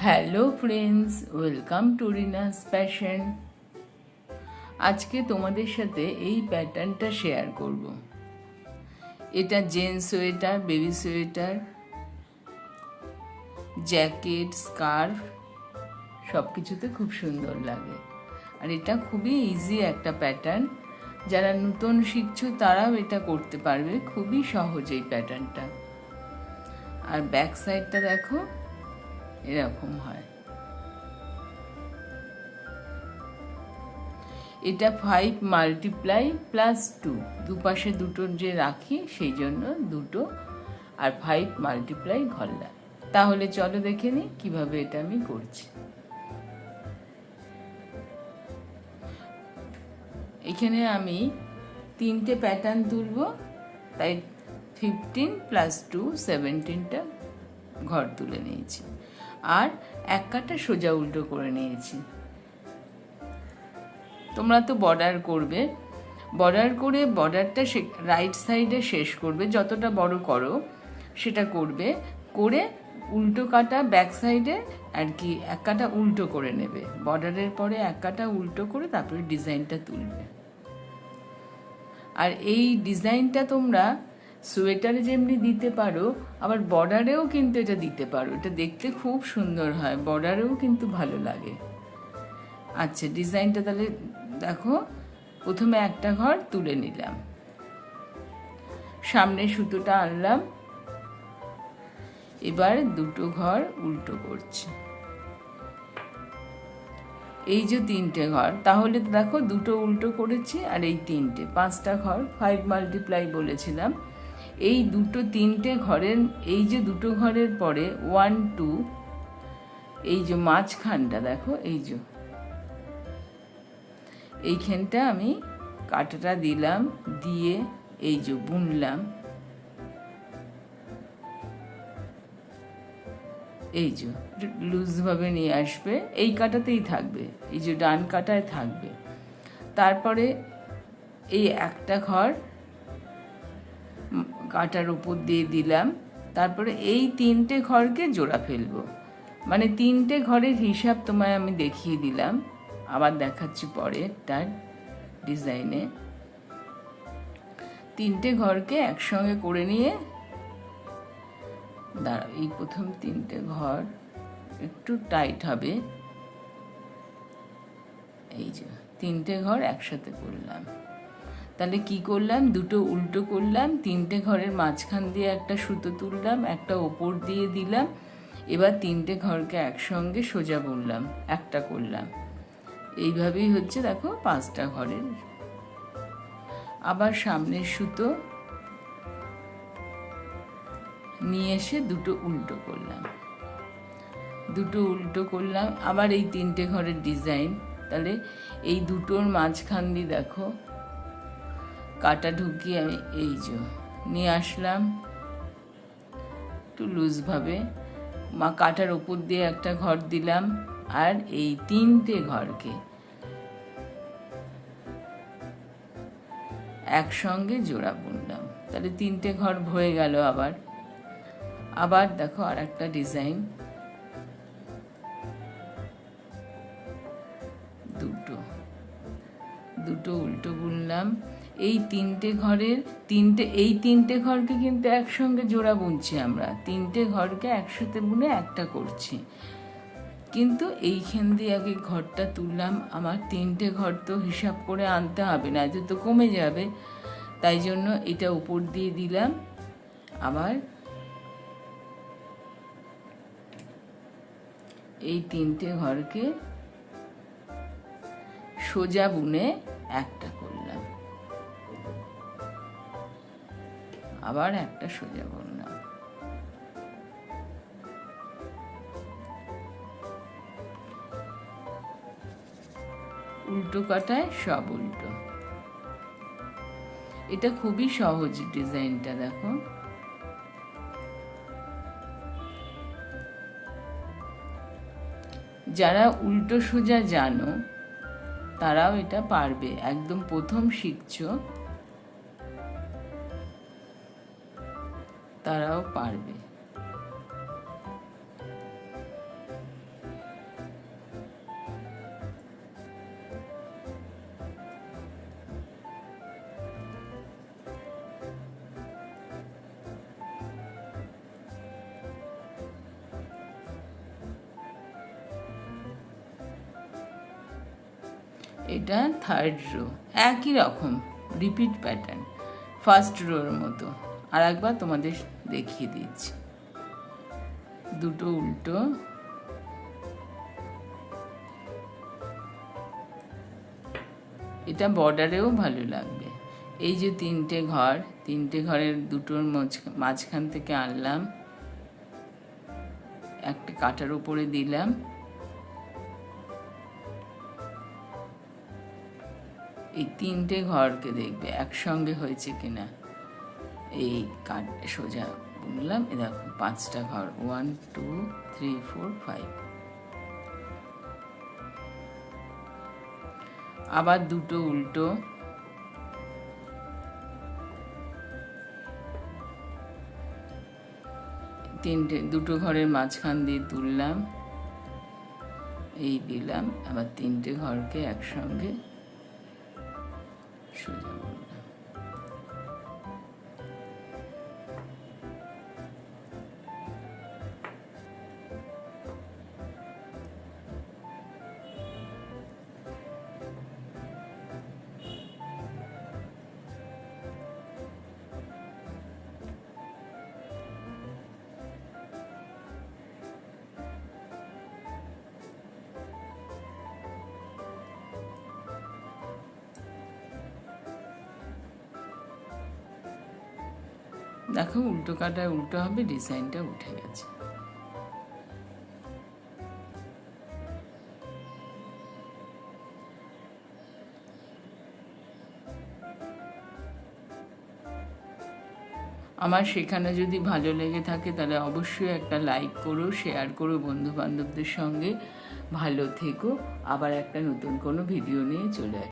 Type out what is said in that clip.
Hello friends, welcome to Rina's passion. আজকে তোমাদের সাথে এই প্যাটার্নটা শেয়ার করব। এটা gents sweater, baby sweater, jacket, scarf সব কিছুতে খুব সুন্দর লাগে। আর এটা খুবই ইজি একটা প্যাটার্ন। যারা নতুন শিখছো তারাও এটা করতে পারবে, খুবই সহজ এই প্যাটার্নটা। আর ব্যাক সাইডটা দেখো, এরকম হয়। এটা 5 মাল্টিপ্লাই প্লাস 2, দুপাশে দুটো যে রাখি সেই জন্য দুটো, আর 5 মাল্টিপ্লাই ঘরলা। তাহলে চলো দেখে নিই কিভাবে এটা আমি করছি। এখানে আমি 3টে প্যাটার্ন তুলব, তাই 15 প্লাস 2 17টা ঘর তুলে নিয়েছি। আর এক কাটা সোজা উল্টো করে নিয়েছি। তোমরা তো বর্ডার করবে, বর্ডার করে বর্ডারটা রাইট সাইডে শেষ করবে, যতটা বড় করো সেটা করবে, করে উল্টো কাটা ব্যাক সাইডে আর কি এক কাটা উল্টো করে নেবে। বর্ডারের পরে এক কাটা উল্টো করে তারপরে ডিজাইনটা তুলবে। আর এই ডিজাইনটা তোমরা সোয়েটারে যেমনি দিতে পারো, আবার বর্ডারেও কিন্তু এটা দিতে পারো। এটা দেখতে খুব সুন্দর হয়, বর্ডারেও কিন্তু ভালো লাগে। আচ্ছা, ডিজাইনটা তাহলে দেখো। প্রথমে একটা ঘর তুলে নিলাম, সামনে সুতোটা আনলাম, এবার দুটো ঘর উল্টো করছি। এই যে 3টে ঘর, তাহলে দেখো দুটো উল্টো করেছি, আর এই 3টে 5টা ঘর, 5 মাল্টিপ্লাই বলেছিলাম। এই দুটো 3টে ঘরের, এই যে দুটো ঘরের পরে 1 2, এই যে মাঝখানটা দেখো, এই যে এইখানটা আমি কাটাটা দিলাম, দিয়ে এই যে বুনলাম, এই যে লুজভাবে নিয়ে আসবে, এই কাটাতেই থাকবে, এই যে ডান কাটায় থাকবে। তারপরে এই একটা ঘর কাটার উপর দিয়ে দিলাম, তারপরে এই 3টে ঘরকে জোড়া ফেলবো। মানে 3টে ঘরের হিসাব তোমায় আমি দেখিয়ে দিলাম, আবার দেখাচ্ছি পরে তার ডিজাইনে। 3টে ঘরকে একসঙ্গে করে নিয়ে দাঁড়াও, এই প্রথম 3টে ঘর একটু টাইট হবে, এই যে 3টে ঘর একসাথে করলাম। তাহলে কি করলাম, দুটো উল্টো করলাম, 3টে ঘরের মাঝখান দিয়ে একটা সুতো তুললাম, একটা ওপর দিয়ে দিলাম, এবার 3টে ঘরকে একসঙ্গে সোজা বুনলাম, একটা করলাম। এইভাবেই হচ্ছে দেখো 5টা ঘরের। আবার সামনের সুতো নিয়ে এসে দুটো উল্টো করলাম, দুটো উল্টো করলাম, আবার এই 3টে ঘরের ডিজাইন। তাহলে এই দুটোর মাঝখান দিয়ে দেখো কাটা ঢুকিয়ে আমি এই যে নিয়ে আসলাম একটু লুজভাবে, কাটার ওপর দিয়ে একটা ঘর দিলাম, আর এই 3টে ঘরকে একসঙ্গে জোড়া বুনলাম। তাহলে 3টে ঘর হয়ে গেল। আবার আবার দেখো আর একটা ডিজাইন, দুটো দুটো উল্টো বুনলাম। এই 3টে ঘরের এই 3টে ঘরকে কিন্তু একসঙ্গে জোড়া বুনছি আমরা, 3টে ঘরকে একসাথে বুনে একটা করছি। কিন্তু এইখান দিয়ে আগে ঘরটা তুললাম, আমার 3টে ঘর তো হিসাব করে আনতে হবে, না তো কমে যাবে, তাই জন্য এটা উপর দিয়ে দিলাম। আবার এই 3টে ঘরকে সোজা বুনে একটা করলাম, আবার একটা সোজা বুনলাম। উল্টো কাটায় সব উল্টো। এটা খুবই সহজ ডিজাইনটা, দেখো। যারা উল্টো সোজা জানো তারাও এটা পারবে, একদম প্রথম শিখছো তারাও পারবে। এটা থার্ড রো, একই রকম রিপিট প্যাটার্ন ফার্স্ট রোর মতো। আর একবার তোমাদের দেখিয়ে দিচ্ছি, দুটো উল্টো, এটা বর্ডারেও ভালো লাগবে। এই যে তিনটে ঘর, তিনটে ঘরের দুটোর মাঝখান থেকে আনলাম, একটা কাটার উপরে দিলাম, এই তিনটে ঘরকে দেখবে একসঙ্গে হয়েছে কিনা, এই কাট সোজা বুনলাম। এ দেখো 5টা ঘর, 1 2 3 4 5। আবার দুটো উল্টো, দুটো ঘরের মাঝখান দিয়ে তুললাম, এই দিলাম, আবার তিনটে ঘরকে একসঙ্গে সোজা বুনলাম। দেখো উল্টো কাটা উল্টো হবে, ডিজাইনটা উঠে গেছে। আমার শেখানো যদি ভালো লেগে থাকে তাহলে অবশ্যই একটা লাইক করো, শেয়ার করো বন্ধু বান্ধবদের সঙ্গে। ভালো থেকো, আবার একটা নতুন কোনো ভিডিও নিয়ে চলে আসবো।